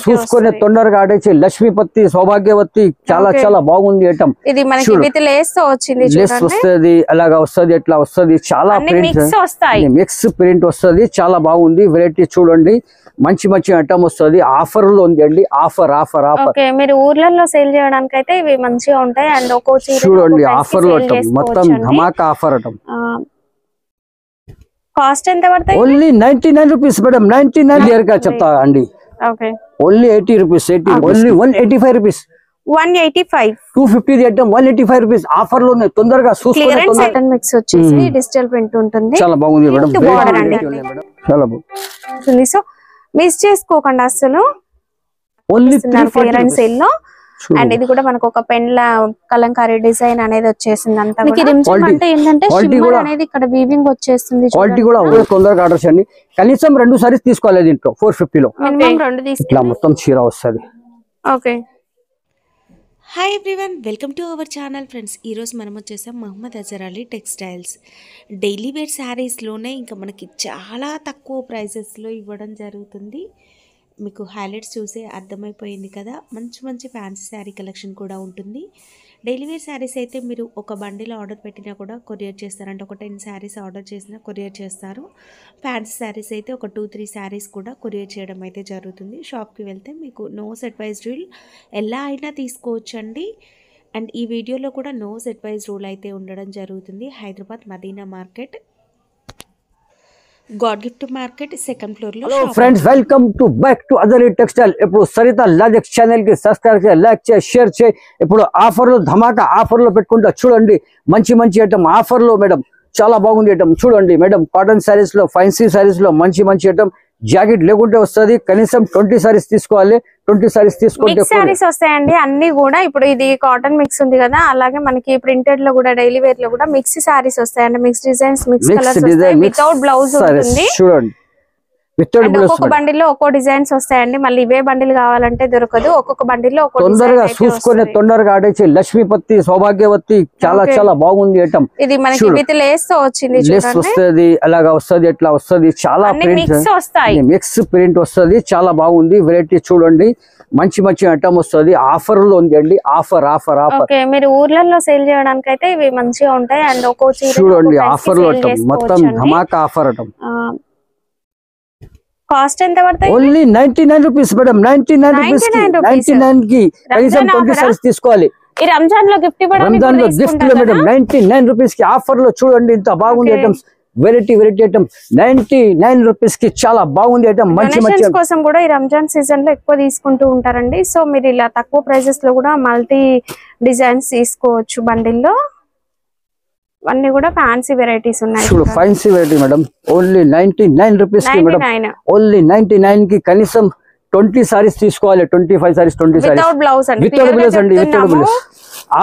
చూసుకొని తొందరగా ఆడేసి లక్ష్మీపతి సౌభాగ్యవతి చాలా చాలా బాగుంది ఐటమ్. ఇది మనకి విత్ లేస్ తో వచ్చింది, లేస్ వస్తుంది, అలాగా వస్తుంది, ఎట్లా వస్తుంది, చాలా మిక్స్ ప్రింట్ వస్తుంది, చాలా బాగుంది. వెరైటీ చూడండి, మంచి మంచి ఐటమ్ వస్తుంది. ఆఫర్ లో ఉంది అండి, ఆఫర్ ఆఫర్ ఆఫర్. మీరు ఊర్లలో సేల్ చేయడానికి అయితే ఇవి మంచిగా ఉంటాయి. అండ్ ఒక్కో చీర చూడండి ఆఫర్ లో మొత్తం ధమాకా ఆఫర్ ఐటమ్. కాస్ట్ ఎంత పడతాయి? Only 99 rupees madam. 99 క్లియర్ గా చెప్తా అండి. Only 80 rupees, only 185 rupees. 185 250 item 185 rupees offer లో ఉన్నాయి. తొందరగా చూసుకోండి. మిక్స్ వచ్చేసి డిజిటల్ ప్రింట్ ఉంటుంది, చాలా బాగుంది మేడం. చాలా బాగుంది, సో మిస్ చేసుకోకండి అసలు. ఓన్లీ క్లియరెన్స్ సేల్ లో. అండ్ ఇది కూడా మనకు ఒక పెన్ల కలంకారీ డిజైన్ అనేది వచ్చేసింది. అంతా అంటే ఏంటంటే షిమ్మర్ అనేది ఇక్కడ వీవింగ్ వచ్చేస్తుంది. క్వాలిటీ కూడా తొందరగా ఆర్డర్ చేయండి. కనీసం 2 సారీస్ తీసుకోవాలి దీంట్లో. 450 లో మినిమం 2 తీసుకోవాలి. మొత్తం చీర వస్తుంది. ఓకే, hi everyone, welcome to our channel friends. ఈరోజు మనం వచ్చేసాం Mohammed Azhar Ali textiles. Daily wear శారీస్లోనే ఇంకా మనకి చాలా తక్కువ ప్రైజెస్లో ఇవ్వడం జరుగుతుంది. మీకు హైలైట్స్ చూసే అర్థమైపోయింది కదా. మంచి మంచి ఫ్యాన్సీ శారీ కలెక్షన్ కూడా ఉంటుంది. డైలీ వేర్ శారీస్ అయితే మీరు ఒక బండిల్ ఆర్డర్ పెట్టినా కూడా కొరియర్ చేస్తారంటే ఒక 10 శారీస్ ఆర్డర్ చేసినా కొరియర్ చేస్తారు. ఫ్యాన్సీ శారీస్ అయితే ఒక 2-3 శారీస్ కూడా కొరియర్ చేయడం అయితే జరుగుతుంది. షాప్కి వెళ్తే మీకు నోస్ అడ్వైజ్ రూల్ ఎలా అయినా తీసుకోవచ్చండి. అండ్ ఈ వీడియోలో కూడా నోస్ అడ్వైజ్ రూల్ అయితే ఉండడం జరుగుతుంది. Hyderabad Madina market, God gift market, 2nd floor లో. Hello friends, welcome to back to Azhar Ali textile. ఇప్పుడు సరిత లాజిక్ ఛానల్ కి సబ్స్క్రైబ్ చేయి, లైక్ చేయి, షేర్ చేయి. ఇప్పుడు ఆఫర్ లో ధమాకా ఆఫర్ లో పెట్టుకుంటా చూడండి. మంచి మంచి ఐటమ్ ఆఫర్ లో మేడం, చాలా బాగుంది ఐటమ్. చూడండి మేడం, కాటన్ శారీస్ లో, ఫ్యాన్సీ శారీస్ లో మంచి మంచి ఐటమ్. జాకెట్ లేకుంటే వస్తుంది. కనీసం 20 సారీస్ తీసుకోవాలి. 20 సారీస్ తీసుకుంటే సారీస్ వస్తాయండి అన్ని కూడా. ఇప్పుడు ఇది కాటన్ మిక్స్ ఉంది కదా, అలాగే మనకి ప్రింటెడ్ లో కూడా డైలీ వేర్ లో కూడా మిక్స్ సారీస్ వస్తాయండి. మిక్స్ డిజైన్స్, మిక్స్ కలర్స్ వస్తాయి. వితౌట్ బ్లౌజ్ ఉంటుంది. చూడండి, ఒక్కొక్క బండిల్లో ఒక్కో డిజైన్స్ వస్తాయండి. మళ్ళీ ఇవే బండిల్ కావాలంటే దొరకదు. ఒక్కొక్క బండిల్లో తొందరగా చూసుకొని తొందరగా ఆడేసి లక్ష్మీపతి సౌభాగ్యవతి చాలా చాలా బాగుంది ఐటమ్. ఇది మనకి విత్ లేస్ తో వచ్చింది, లేస్ వస్తుంది, అలాగా వస్తుంది, ఎట్లా వస్తుంది, చాలా మిక్స్ ప్రింట్ వస్తుంది, చాలా బాగుంది. వెరైటీ చూడండి, మంచి మంచి ఐటమ్ వస్తుంది. ఆఫర్ లో ఉంది అండి, ఆఫర్ ఆఫర్ ఆఫర్. మీరు ఊర్లలో సేల్ చేయడానికి అయితే ఇవి మంచిగా ఉంటాయి. అండ్ ఒక్కో చీర చూడండి ఆఫర్ లో మొత్తం ధమాకా ఆఫర్ ఐటమ్. కాస్ట్ ఎంత పడతాయి? Only 99 rupees madam. 99 రూపీస్ కి 99 కి కనీసం 20 సారీస్ తీసుకోవాలి. ఈ రంజాన్ లో గిఫ్ట్ ఇవ్వడానికి, రంజాన్ లో గిఫ్ట్ లో మేడం 99 రూపీస్ కి ఆఫర్ లో చూడండి, ఇంత బాగుంది items. Variety variety item 99 rupees కి చాలా బాగుంది ఐటమ్. మంచి మంచి కోసం కూడా ఈ రంజాన్ సీజన్ లో ఎక్కువ తీసుకుంటూ ఉంటారండి. సో మీరు ఇలా తక్కువ ప్రైజెస్ లో కూడా మల్టీ డిజైన్స్ తీసుకోవచ్చు బండిల్లో. అన్ని కూడా ఫ్యాన్సీ వెరైటీస్ ఉన్నాయి. చూడు fancy variety madam, only 99 rupees కి మేడం. ఓన్లీ 99 కి కనీసం 20 సారీస్ తీసుకోవాలి. 25 సారీస్, 20 సారీస్ వితౌట్ బ్లౌజ్ అండి. వితౌట్ బ్లౌజ్ అండి, without blouse.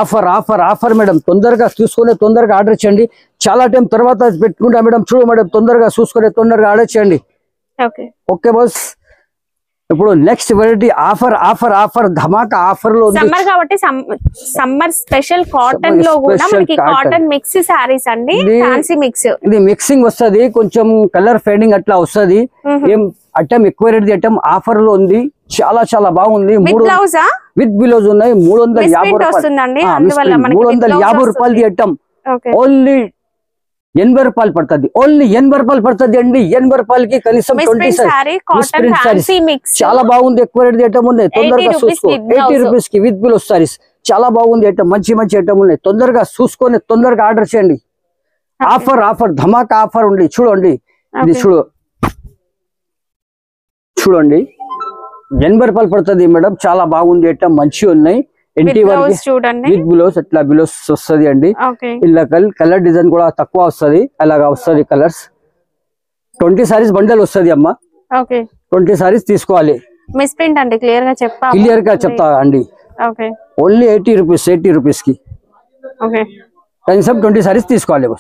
Offer offer offer madam. తొందరగా చూసుకొని తొందరగా ఆర్డర్ చేయండి. చాలా టైం తర్వాత పెట్టుకుంటా మేడం. చూడు మేడం, తొందరగా చూసుకొని తొందరగా ఆర్డర్ చేయండి. Okay boss. ఇప్పుడు next variety offer offer offer ధమాకా ఆఫర్ లో. సమ్మర్ కాబట్టి సమ్మర్ స్పెషల్ కాటన్ లో కూడా మనకి కాటన్ మిక్స్ సారీస్ అండి. ఫ్యాన్సీ మిక్స్, ఇది మిక్సింగ్ వస్తది, కొంచెం కలర్ ఫేడింగ్ అట్లా వస్తది. ఏం ఐటమ్ ఎక్కువ రేట్ ఐటమ్ ఆఫర్ లో ఉంది, చాలా చాలా బాగుంది. విత్ బ్లౌజ్ ఉన్నాయి. 350 రూపాయలది ఐటమ్. ఓన్లీ 80 రూపాయలు పడుతుంది. ఓన్లీ 80 రూపాయలు పడుతుంది అండి. 80 రూపాయలకి కనీసం 20 సారీస్. చాలా బాగుంది, ఎక్కువ రేట్ ఐటమ్ ఉన్నాయి. తొందరగా చూసుకో. 80 రూపీస్ కి విత్ బ్లౌజ్ సారీస్, చాలా బాగుంది ఐటమ్. మంచి మంచి ఐటమ్ ఉన్నాయి. తొందరగా చూసుకొని తొందరగా ఆర్డర్ చేయండి. ఆఫర్ ఆఫర్ ధమాకా ఆఫర్ ఉంది. చూడండి, ఇది చూడండి 80 రూపాయలు పడుతుంది మేడం. చాలా బాగుంది ఐటమ్, మంచి ఉన్నాయి. విత్ బ్లౌజ్ అట్లా బ్లౌజ్ వస్తుంది అండి. ఇలా కలర్ డిజైన్ కూడా తక్కువ వస్తుంది, అలాగా వస్తుంది కలర్స్. 20 సారీస్ బండల్ వస్తుంది అమ్మ. 20 సారీస్ తీసుకోవాలి. క్లియర్ గా చెప్తా అండి. Only 80 rupees. 80 రూపీస్ కి కనీసం 20 సారీస్ తీసుకోవాలి.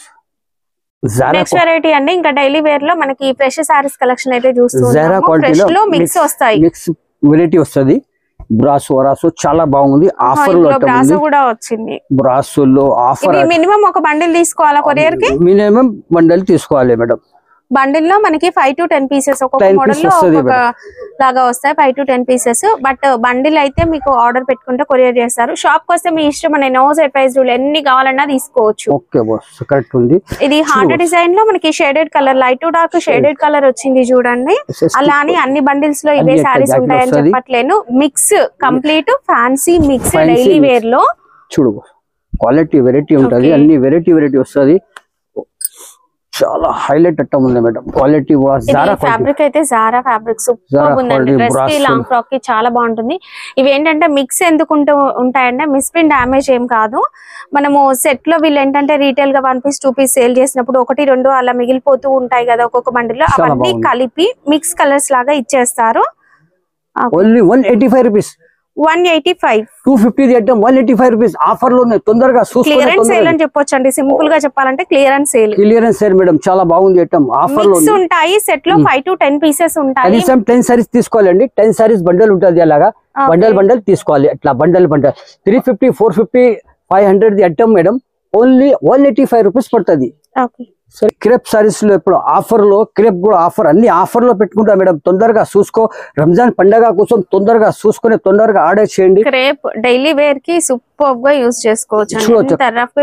నెక్స్ట్ వెరైటీ అండి, ఇంకా డైలీ వేర్ లో మనకి ఫ్రెష్ సారీస్ కలెక్షన్ అయితే చూస్తున్నాము. మిక్స్ వస్తాయి, మిక్స్ వెరైటీ వస్తుంది. బ్రాసో వరాసో చాలా బాగుంది. ఆఫర్ లో కూడా వచ్చింది. బ్రాసో లో ఆఫర్. మినిమం ఒక బండిల్ తీసుకోవాలా కొరియర్ కి? మినిమం బండిల్ తీసుకోవాలి మేడం. బండిల్ లో మనకి 5 to 10 పీసెస్ ఒక్కొక్క మోడల్ లో ఒక్కొక్క లాగా వస్తాయి 5 to 10 పీసెస్. బట్ బండిల్ అయితే మీకు ఆర్డర్ పెట్టుకుంటే కొరియర్ చేస్తారు. షాప్ కి వస్తే మీ ఇష్టం, మన నో సర్ప్రైజ్ రూల్ ఎన్ని కావాలన్నా తీసుకోవచ్చు. ఇది హార్ట్ డిజైన్ లో మనకి shaded colour, light to dark shaded colour వచ్చింది చూడండి. అలా అని అన్ని బండిల్స్ లో ఇవే సారీస్ ఉంటాయని చెప్పట్లేను. Mix, complete fancy mix daily wear లో. చూడు క్వాలిటీ వెరైటీ ఉంటది, అన్ని వెరైటీ వస్తుంది. చాలా హైలైట్ అట్టం ఉంది మేడం. క్వాలిటీ ఫ్యాబ్రిక్ అయితే జారా ఫ్యాబ్రిక్ సూపర్ ఉందండి. డ్రెస్ కి, లాంగ్ ఫ్రాక్ కి చాలా బాగుంటుంది. ఇవి ఏంటంటే మిక్స్ ఎందుకు ఉంటాయంటే మిస్ప్రింట్ డ్యామేజ్ ఏం కాదు. మనము సెట్ లో వీళ్ళు ఏంటంటే రీటైల్ గా 1 piece 2 piece సేల్ చేసినప్పుడు 1 2 అలా మిగిలిపోతూ ఉంటాయి కదా ఒక్కొక్క బండిలో, అవన్నీ కలిపి మిక్స్ కలర్స్ లాగా ఇచ్చేస్తారు. Only 185 rupees. 185, 250 item 185 rupees offer లో ఉన్నాయి. తొందరగా క్లియరెన్స్ సేల్ అని చెప్పొచ్చు అండి. సింపుల్ గా చెప్పాలంటే క్లియరెన్స్ సేల్ మేడం. చాలా బాగుంది ఐటమ్. ఆఫర్ లో ఉంటాయి. సెట్ లో 5 to 10 పీసెస్ ఉంటాయి. కనీసం 10 సారీస్ తీసుకోవాలండి. 10 సారీస్ బండల్ ఉంటుంది. అలాగా బండల్ తీసుకోవాలి. అట్లా bundle 350, 450, 500 item madam. Only 185 rupees పడుతుంది. సరే క్రేప్ సారీస్ లో ఇప్పుడు ఆఫర్ లో క్రేప్ కూడా ఆఫర్, అన్ని ఆఫర్ లో పెట్టుకుంటా మేడం. తొందరగా చూసుకో. రంజాన్ పండగ కోసం తొందరగా చూసుకొని తొందరగా ఆర్డర్ చేయండి. క్రేప్ డైలీ వేర్ కి సూపర్ గా యూస్ చేసుకోవచ్చు.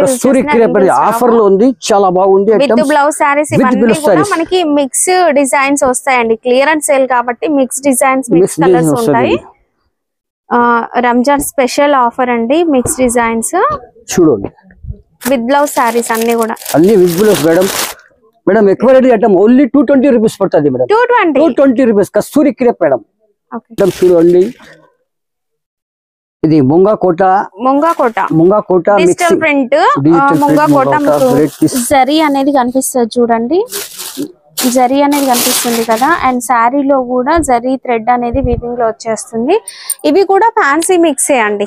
కస్తూరి క్రేప్ ఆఫర్ లో ఉంది. చాలా బాగుంది. విత్ బ్లౌజ్ సారీస్ ఇవన్నీ కూడా మనకి మిక్స్ డిజైన్స్ వస్తాయండి. క్లియరెన్స్ సేల్ కాబట్టి మిక్స్ డిజైన్స్, మిక్స్ కలర్స్ ఉంటాయి. రంజాన్ స్పెషల్ ఆఫర్ అండి. మిక్స్ డిజైన్స్ చూడండి. విత్ బ్లౌజ్ సారీస్ అన్ని కూడా అన్ని విత్ బ్లౌజ్ మేడం. ఎక్కువ రేట్ ఐటమ్ ఓన్లీ 220 రూపీస్ పడుతుంది మేడం. 220 రూపీస్ కస్తూరి క్రేప్ మేడం. చూడండి. ఇది ముంగాకోట డిజిటల్ ప్రింట్. ముంగాకోట జరీ అనేది కనిపిస్తుంది చూడంండి. జరీ అనేది కనిపిస్తుంది కదా. అండ్ శారీలో కూడా జరీ థ్రెడ్ అనేది వీవింగ్ లో వచ్చేస్తుంది. ఇవి కూడా ఫ్యాన్సీ మిక్సే అండి.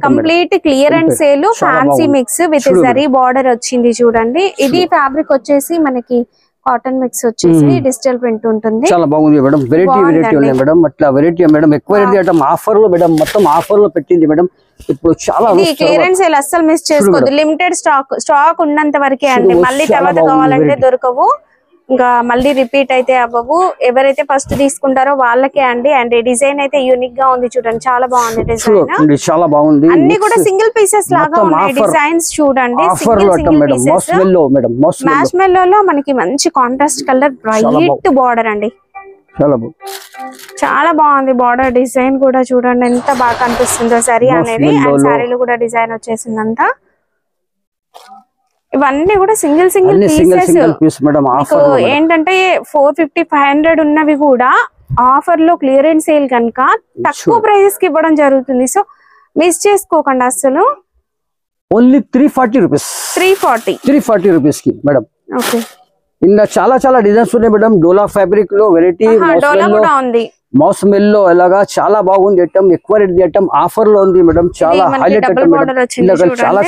Complete clearance sale fancy mix with zari border వచ్చింది చూడండి. ఇది ఫ్యాబ్రిక్ వచ్చేసి మనకి కాటన్ మిక్స్ వచ్చేసి డిజిటల్ ప్రింట్ ఉంటుంది. చాలా బాగుంది మేడం. వెరైటీ ఉన్నాయి మేడం. అట్లా వెరైటీ మేడం. ఎక్కువ ఐటమ్ ఆఫర్ లో మేడం. మొత్తం ఆఫర్ లో పెట్టింది మేడం. ఇప్పుడు చాలా క్లియరెన్స్ సేల్ అస్సలు మిస్ చేసుకోవద్దు. లిమిటెడ్ స్టాక్ ఉన్నంత వరకే అండి. మళ్ళీ తర్వాత కావాలంటే దొరకవు. ఇంకా మళ్ళీ రిపీట్ అయితే అవ్వవు. ఎవరైతే ఫస్ట్ తీసుకుంటారో వాళ్ళకే అండి. అండ్ డిజైన్ అయితే యూనిక్ గా ఉంది చూడండి. చాలా బాగుంది డిజైన్. చాలా బాగుంది. అన్ని కూడా సింగిల్ పీసెస్ లాగా ఉన్నాయి డిజైన్స్ చూడండి. మ్యాష్ మెల్లో మనకి మంచి కాంట్రాస్ట్ కలర్ బ్రైట్ బార్డర్ అండి. చాలా బాగుంది బార్డర్ డిజైన్ కూడా చూడండి ఎంత బాగా కనిపిస్తుందో సరీ అనేది. అండ్ సారీలో కూడా డిజైన్ వచ్చేసిందంతా. ఇవన్నీ కూడా సింగిల్ పీసెస్. ఏంటంటే 450, 500 ఉన్నవి కూడా ఆఫర్ లో క్లియరెన్స్ సేల్ కనుక తక్కువ ప్రైజెస్ కి ఇవ్వడం జరుగుతుంది. సో మిస్ చేసుకోకండి అసలు. Only 340 rupees. 340 రూపీస్ కి మేడం. ఓకే. ఇంకా చాలా డిజైన్స్ ఉన్నాయి మేడం. డోలా ఫ్యాబ్రిక్ లో వెరైటీ మౌస్మెల్ లో అలాగా చాలా బాగుంది ఐటమ్. ఎక్కువ రేట్ ఐటమ్ ఆఫర్ లో ఉంది మేడం. చాలా హైలైట్ ఐటమ్.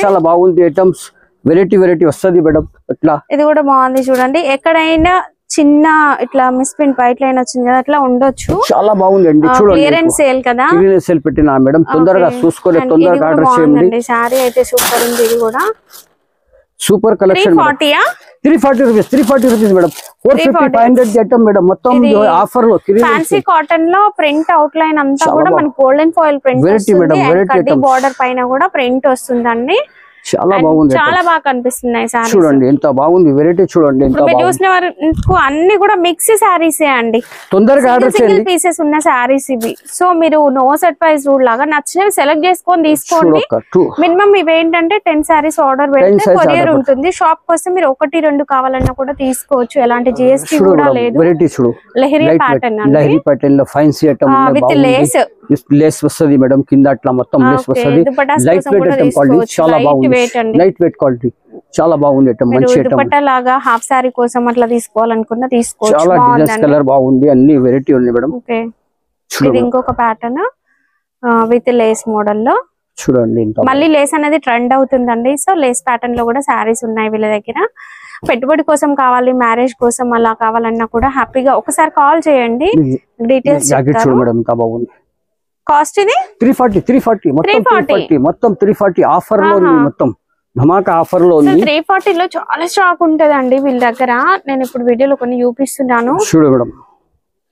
చాలా బాగుంది ఐటమ్స్. వెరైటీ వస్తుంది మేడం. అట్లా ఇది కూడా బాగుంది చూడండి. ఎక్కడైనా చిన్న ఇట్లా మిస్ప్రింట్ వైట్ లైన్ వచ్చింది కదా, అట్లా ఉండొచ్చు. చాలా బాగుంది అండి. చూడండి క్లియరెన్స్ సేల్ కదా. క్లియరెన్స్ సేల్ పెట్టినా మేడం. తొందరగా చూసుకొని తొందరగా ఆర్డర్ చేయండి. సారీ అయితే సూపర్ ఉంది. ఇది కూడా super collection. 340 rupees madam. 450, 500 item madam. మొత్తం ఆఫర్ లో ఫ్యాన్సీ కాటన్ లో ప్రింట్ అవుట్ లైన్ అంతా కూడా మనకి గోల్డెన్ ఫాయిల్ ప్రింట్ వస్తుంది. బార్డర్ పైన కూడా ప్రింట్ వస్తుందండి. చాలా బాగుంది. చాలా బాగా కనిపిస్తున్నాయి సారీస్. చూడండి ఎంత బాగుంది వెరైటీ. చూడండి ఎంత బాగుంది. చూసిన వరకు అన్ని కూడా మిక్స్ సారీసే అండి. తొందరగా ఆర్డర్ చేయండి. సింగిల్ పీసెస్ ఉన్న సారీస్ ఇవి. సో మీరు నో సర్ప్రైజ్ రూల్ లాగా నచ్చినవి సెలెక్ట్ చేసుకొని తీసుకోండి. మినిమం ఇవి ఏంటంటే 10 సారీస్ ఆర్డర్ పెడితే కొరియర్ ఉంటుంది. షాప్ కోసం మీరు 1 2 కావాలన్నా కూడా తీసుకోవచ్చు. ఎలాంటి జిఎస్టీ కూడా లేదు. వెరైటీ చూడు. లహరి ప్యాటర్న్ లహరి ప్యాటర్న్ లో ఫ్యాన్సీ ఐటమ్ విత్ లేస్ వస్తుంది మేడం. కింద అట్లా మొత్తం లేస్ వస్తుంది. లైట్ వెయిట్ ఐటమ్ క్వాలిటీ చాలా బాగుంది. లైట్ వెయిట్ క్వాలిటీ చాలా బాగుంది. మంచి దుపట్టా లాగా హాఫ్ సారీ కోసం అట్లా తీసుకోవాలనుకున్నా తీసుకోవచ్చు. చాలా డిజైన్స్ కలర్ బాగుంది. అన్ని వెరైటీ ఉంది మేడం. ఓకే. ఇది ఇంకొక ప్యాటర్న్ విత్ లేస్ మోడల్ లో చూడండి. మళ్ళీ లేస్ అనేది ట్రెండ్ అవుతుందండి. సో లేస్ ప్యాటర్న్ లో కూడా సారీస్ ఉన్నాయి వీళ్ళ దగ్గర. పెట్టుబడి కోసం కావాలి, మ్యారేజ్ కోసం అలా కావాలన్నా కూడా హ్యాపీగా ఒకసారి కాల్ చేయండి. డీటెయిల్స్ కాస్ట్ ఇది 340 మొత్తం 340 ఆఫర్ లో ఉంది. మొత్తం ధమాకా ఆఫర్ లో ఉంది. 340 లో చాలా స్టాక్ ఉంటదండి వీళ్ళ దగ్గర. నేను ఇప్పుడు వీడియోలో కొన్ని చూపిస్తున్నాను చూడు మేడం.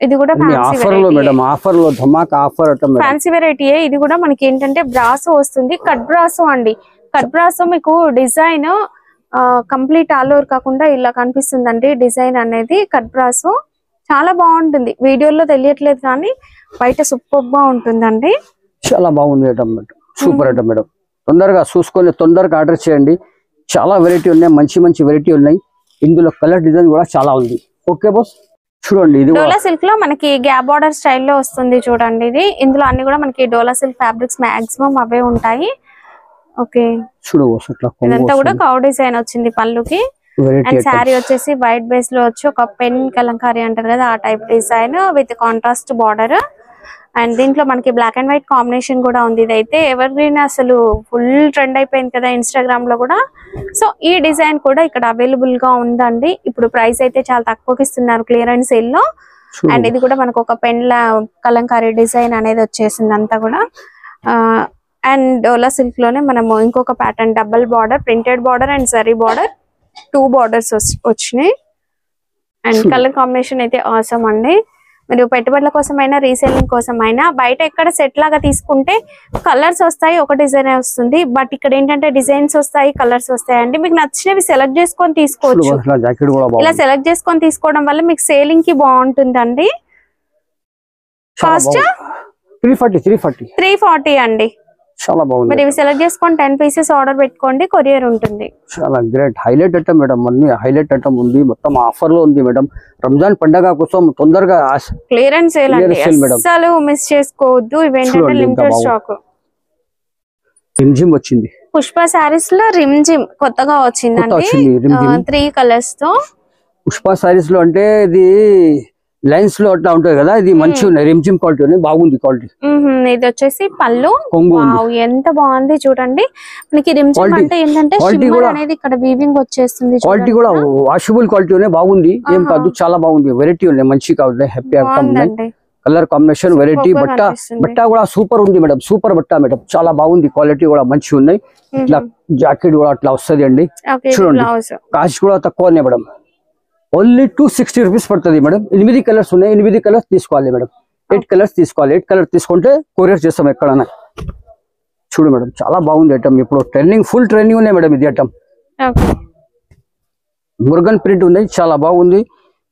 ఇది కూడా ఆఫర్ లో మేడం, ఆఫర్ లో ధమాకా ఆఫర్ అట మేడం. Fancy variety. ఇది కూడా మనకి ఏంటంటే బ్రాసో వస్తుంది, కట్ బ్రాసో అండి. కట్ బ్రాసో మీకు డిజైన్ కంప్లీట్ ఆల్ ఓవర్ కాకుండా ఇలా కనిపిస్తుందండి డిజైన్ అనేది. కట్ బ్రాసో చాలా బాగుంటుంది, వీడియోలో తెలియట్లేదు కానీ బయట సూపర్ గా ఉంటుందండి. చాలా బాగుంది item madam, super item madam. తొందరగా చూసుకొని తొందరగా ఆర్డర్ చేయండి. చాలా వెరైటీ ఉన్నాయి, మంచి మంచి వెరైటీ ఉన్నాయి. ఇందులో కలర్ డిజైన్ కూడా చాలా ఉంది. ఓకే బాస్, చూడండి ఇది డోలా సిల్క్ లో మనకి గ్యాప్ బార్డర్ స్టైల్లో వస్తుంది చూడండి. ఇది ఇందులో అన్ని కూడా మనకి డోలా సిల్క్ ఫ్యాబ్రిక్స్ మాక్సిమం అవే ఉంటాయి. ఓకే చూడు ఇదంతా కూడా కౌ డిజైన్ వచ్చింది పళ్ళుకి. అండ్ శారీ వచ్చేసి వైట్ బేస్ లో వచ్చి ఒక పెన్ కలంకారీ అంటారు కదా ఆ type design with contrast border. And దీంట్లో మనకి బ్లాక్ అండ్ వైట్ కాంబినేషన్ కూడా ఉంది. ఇదైతే ఎవర్ గ్రీన్ అసలు ఫుల్ ట్రెండ్ అయిపోయింది కదా ఇన్స్టాగ్రామ్ లో కూడా. సో ఈ డిజైన్ కూడా ఇక్కడ అవైలబుల్ గా ఉందండి. ఇప్పుడు ప్రైస్ అయితే చాలా తక్కువకి ఇస్తున్నారు క్లియరెన్స్ సేల్ లో. అండ్ ఇది కూడా మనకు ఒక పెన్ల కలంకారీ డిజైన్ అనేది వచ్చేసింది అంతా కూడా. అండ్ డోలా సిల్క్ లోనే మనము ఇంకొక pattern double border, printed border and zari border, 2 borders వచ్చినాయి. అండ్ కలర్ కాంబినేషన్ అయితే ఆసమ్ అండి. మీరు పెట్టుబడుల కోసమైనా రీసేలింగ్ కోసమైనా బయట ఎక్కడ సెట్ లాగా తీసుకుంటే కలర్స్ వస్తాయి, ఒక డిజైన్ వస్తుంది. బట్ ఇక్కడ ఏంటంటే డిజైన్స్ వస్తాయి, కలర్స్ వస్తాయి అండి. మీకు నచ్చినవి సెలెక్ట్ చేసుకొని తీసుకోవచ్చు. ఇలా సెలెక్ట్ చేసుకొని తీసుకోవడం వల్ల మీకు సేలింగ్ కి బాగుంటుందండి. కాస్ట్ 340 అండి. చాలా బాగుంది. మరి ఇవి సెలెక్ట్ చేసుకొని 10 పీసెస్ ఆర్డర్ పెట్టుకోండి, కొరియర్ ఉంటుంది. చాలా గ్రేట్ హైలైట్ ఐటమ్ మేడం, అన్ని హైలైట్ ఐటమ్ ఉంది. మొత్తం ఆఫర్ లో ఉంది మేడం. రంజాన్ పండగ కోసం తొందరగా క్లియరెన్స్ సేల్ అండి, అసలు మిస్ చేసుకోవద్దు. ఇవేంటంటే లిమిటెడ్ స్టాక్. రిమ్జిమ్ వచ్చింది, పుష్ప సారీస్ లో రిమ్జిమ్ కొత్తగా వచ్చిందండి 3 కలర్స్ తో. పుష్ప సారీస్ లో అంటే ఇది లైన్స్ లో అట్లా ఉంటాయి కదా, ఇది మంచి ఉన్నాయి. రిమ్జిమ్ క్వాలిటీ ఉంది, బాగుంది క్వాలిటీ. ఇది వచ్చేసి పళ్ళు ఎంత బాగుంది చూడండి. మనకి రిమ్జిమ్ అంటే ఏంటంటే షిమ్మర్ అనేది ఇక్కడ వీవింగ్ వచ్చేస్తుంది. క్వాలిటీ కూడా వాషబుల్ క్వాలిటీ ఉన్నాయి, బాగుంది. ఏం కాదు, చాలా బాగుంది. వెరైటీ ఉన్నాయి, మంచి కావాలి, హ్యాపీ ఉన్నాయి. Colour combination variety. బట్ట కూడా సూపర్ ఉంది మేడం, సూపర్ బట్ట మేడం, చాలా బాగుంది. క్వాలిటీ కూడా మంచిగా ఉన్నాయి. ఇట్లా జాకెట్ కూడా అట్లా వస్తుంది అండి. చూడండి కాస్ట్ కూడా తక్కువనే మేడం. ఓన్లీ 260 రూపీస్ పడుతుంది మేడం. 8 కలర్స్ ఉన్నాయి, 8 కలర్స్ తీసుకోవాలి మేడం. 8 కలర్స్ తీసుకోవాలి. 8 కలర్ తీసుకుంటే కొరియర్ చేస్తాం ఎక్కడన్నా. చూడు మేడం, చాలా బాగుంది ఐటమ్. ఇప్పుడు ట్రెండింగ్, ఫుల్ ట్రెండింగ్ ఉన్నాయి మేడం ఇది ఐటమ్. మురుగన్ ప్రింట్ ఉంది, చాలా బాగుంది.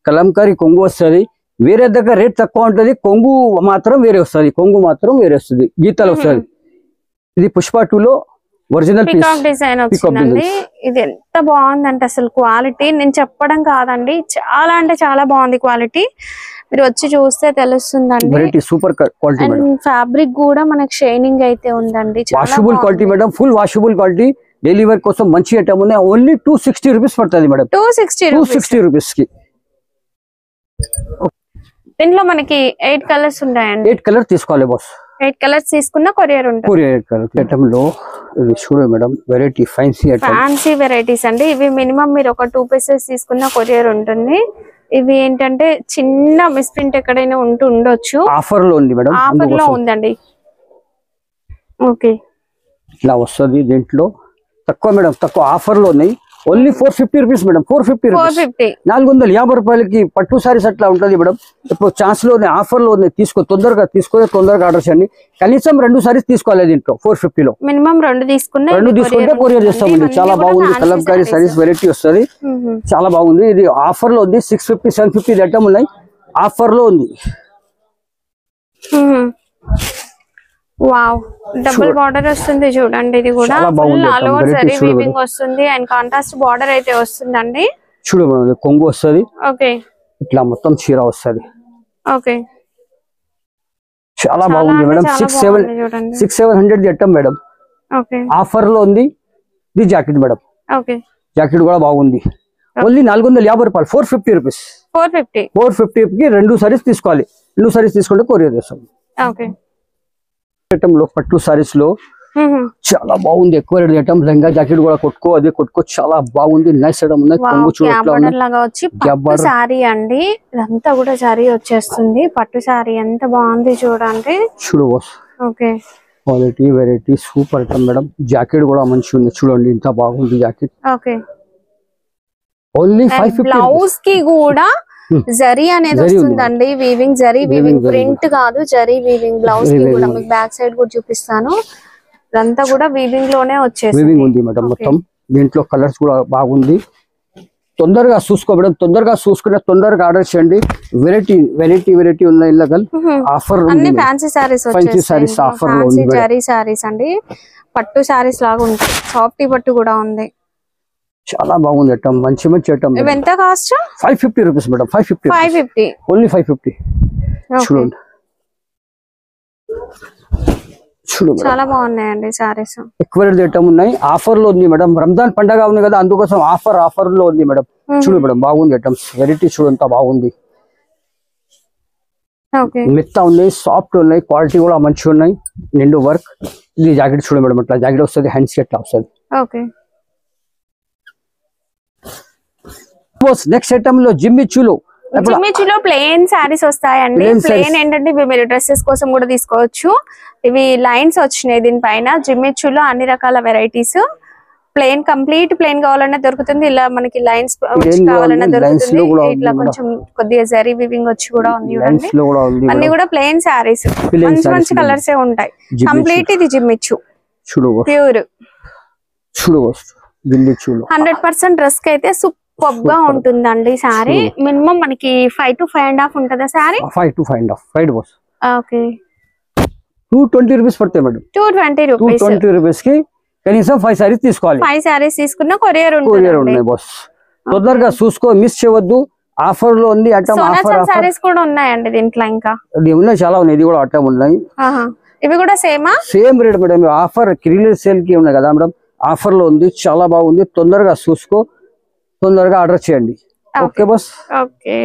కలంకారీ కొంగు వస్తుంది. వేరే దగ్గర రేట్ తక్కువ ఉంటుంది, కొంగు మాత్రం వేరే వస్తుంది. కొంగు మాత్రం వేరే వస్తుంది, గీతలు వస్తుంది. ఇది పుష్ప 2లో ఒరిజినల్ పికాక్ డిజైన్ వచ్చిందండి. ఇది ఎంత బాగుందంటే అసలు క్వాలిటీ నేను చెప్పడం కాదండి, చాలా అంటే చాలా బాగుంది క్వాలిటీ. మీరు వచ్చి చూస్తే తెలుస్తుందండి. Super quality madam. ఫ్యాబ్రిక్ కూడా మనకి షైనింగ్ అయితే ఉందండి, washable quality madam, full washable quality. Daily wear కోసం మంచి ఐటమ్ ఉన్నాయి. ఓన్లీ 260 రూపీస్ పడుతుంది మేడం. 260 రూపీస్ కి. దీంట్లో మనకి 8 కలర్స్ ఉంటాయండి. 8 కలర్ తీసుకోవాలి బాస్. 8 కలర్స్ తీసుకున్న కొరియర్ ఉంటుంది. కొరియర్ ఐటమ్ లో ఇది చూడు మేడం, variety fancy item, fancy varieties అండి. ఇవి మినిమం మీరు ఒక 2 పీసెస్ తీసుకున్న కొరియర్ ఉంటుంది. ఇవి ఏంటంటే చిన్న మిస్ప్రింట్ ఎక్కడైనా ఉండొచ్చు. ఆఫర్ లో ఉంది మేడం, ఆఫర్ లో ఉందండి. ఓకే ఇట్లా వస్తుంది. దీంట్లో తక్కువ మేడం, తక్కువ ఆఫర్ లో ఉన్నాయి. Only 450 rupees madam. 450 450 రూపాయలకి పట్టు సారీస్ అట్లా ఉంటుంది మేడం. ఇప్పుడు ఛాన్స్ లో ఆఫర్ లో తొందరగా తీసుకొని తొందరగా ఆర్డర్ చేయండి. కనీసం 2 సారీస్ తీసుకోవాలి దీంట్లో. 450 లో మినిమం 2 తీసుకుంటే కొరియర్ చేస్తామండి. చాలా బాగుంది. కలంకారీ సారీస్ వెరైటీ వస్తుంది, చాలా బాగుంది. ఇది ఆఫర్ లో ఉంది. 650 750 ఐటమ్ ఉన్నాయి, ఆఫర్ లో ఉంది. వావ్, డబుల్ బార్డర్ వస్తుంది చూడండి. ఇది కూడా ఆల్ ఓవర్ జరీ వీవింగ్ వస్తుంది అండ్ కాంట్రాస్ట్ బార్డర్ అయితే వస్తుందండి. చూడు కొంగు వస్తుంది. ఓకే ఇట్లా మొత్తం చీర వస్తుంది. ఓకే చాలా బాగుంది madam. 600-700 item madam. Okay offer లో ఉంది. ఇది జాకెట్ మేడం. ఓకే జాకెట్ కూడా బాగుంది. ఓన్లీ 450 రూపాయలు. 450 రూపీస్. 450 కి 2 సారీస్ తీసుకోవాలి. 2 సారీస్ తీసుకుంటే కొరియర్ చేస్తాం. ఓకే ఐటమ్ లో పట్టు సారీస్ లో చాలా బాగుంది. ఎక్కువ రేట్ ఐటమ్. లెంగా జాకెట్ కూడా కొట్టుకో చాలా బాగుంది. నైస్ ఐటమ్ ఉన్నాయి. పట్టు సారీ అండి, ఇదంతా కూడా సారీ వచ్చేస్తుంది. పట్టు సారీ ఎంత బాగుంది చూడండి. చూడు okay quality variety super item madam. Jacket కూడా మంచిగా ఉంది చూడండి, ఇంత బాగుంది జాకెట్. Okay, only 550. బ్లౌజ్ కి కూడా జరీ అనేది వస్తుందండి, వీవింగ్ జరీ వీవింగ్, ప్రింట్ కాదు జరీ వీవింగ్. బ్లౌజ్ కి కూడా మీకు బ్యాక్ సైడ్ కూడా చూపిస్తాను, ఇదంతా కూడా వీవింగ్ లోనే వచ్చేసి వీవింగ్ ఉంది మేడం మొత్తం. దీంట్లో కలర్స్ కూడా బాగుంది. తొందరగా చూసుకో మేడం, తొందరగా చూసుకునే తొందరగా ఆర్డర్ చేయండి. వెరైటీ వెరైటీ వెరైటీ ఉన్నాయి. ఆఫర్ అన్ని ఫ్యాన్సీ సారీస్ సారీస్ ఆఫర్ లో ఉంది. జరీ సారీస్ అండి, పట్టు సారీస్ లాగా ఉంటాయి, సాఫ్టీ పట్టు కూడా ఉంది. చాలా బాగుంది ఐటమ్, మంచి మంచి ఐటమ్. ఎంత కాస్ట్? 550 rupees madam. 550 ఓన్లీ 550. చూడండి చూడండి, చాలా బాగున్నాయండి సారీస్. ఎక్కువ ఐటమ్ ఉన్నాయి, ఆఫర్ లో ఉంది మేడం. రంజాన్ పండగ ఉంది కదా, అందుకోసం ఆఫర్ లో ఉంది మేడం. చూడు మేడం, బాగుంది ఐటమ్స్, వెరైటీ చూడంత బాగుంది. మెత్త ఉన్నాయి, సాఫ్ట్ ఉన్నాయి, క్వాలిటీ కూడా మంచిగా ఉన్నాయి, నిండు వర్క్. ఇది జాకెట్ చూడండి మేడం, అట్లా జాకెట్ వస్తుంది, హ్యాండ్స్ ఎట్లా వస్తుంది. నెక్స్ట్ ఐటమ్ లో జిమ్మిచ్చులు ప్లెయిన్ సారీస్ వస్తాయండి. ప్లెయిన్ ఏంటంటే మీరు డ్రెస్సెస్ కోసం కూడా తీసుకోవచ్చు. ఇవి లైన్స్ వచ్చినాయి దీనిపైన. జిమ్మిచ్చులో అన్ని రకాల వెరైటీస్, ప్లెయిన్ కంప్లీట్ ప్లెయిన్ కావాలన్నా దొరుకుతుంది, ఇలా మనకి లైన్స్ కావాలన్నా దొరుకుతుంది. ఇట్లా కొంచెం కొద్దిగా జరీ వివింగ్ వచ్చి కూడా ఉంది. అన్ని కూడా ప్లెయిన్ సారీస్, మంచి మంచి కలర్స్ ఉంటాయి. కంప్లీట్ ఇది జిమ్మిచ్చు ప్యూర్ 100% డ్రెస్ కి అయితే సూపర్గా ఉంటుందండి సారీ. మినిమం మనకి 5 to 5.5 ఉంటుందా sorry? 5 to 5.5 right boss. Okay, 220 rupees పడతాయి మేడం. 220 రూపీస్ కి కనీసం 5 సారీస్ తీసుకోవాలి. 5 సారీస్ తీసుకున్నా కొరియర్ ఉన్నాయి బాస్. తొందరగా చూసుకో, మిస్ చేయవద్దు. ఆఫర్ లో ఉంది ఐటమ్. ఆఫర్ సారీస్ కూడా ఉన్నాయండి దీంట్లో, ఇంకా ఉన్నాయి చాలా ఉన్నాయి. ఇది కూడా ఐటమ్ ఉన్నాయి. ఇవి కూడా same rate madam. Offer create sale కి ఉన్నాయి కదా మేడం, ఆఫర్ లో ఉంది, చాలా బాగుంది. తొందరగా చూసుకో, తొందరగా ఆర్డర్ చేయండి. Okay boss. ఓకే.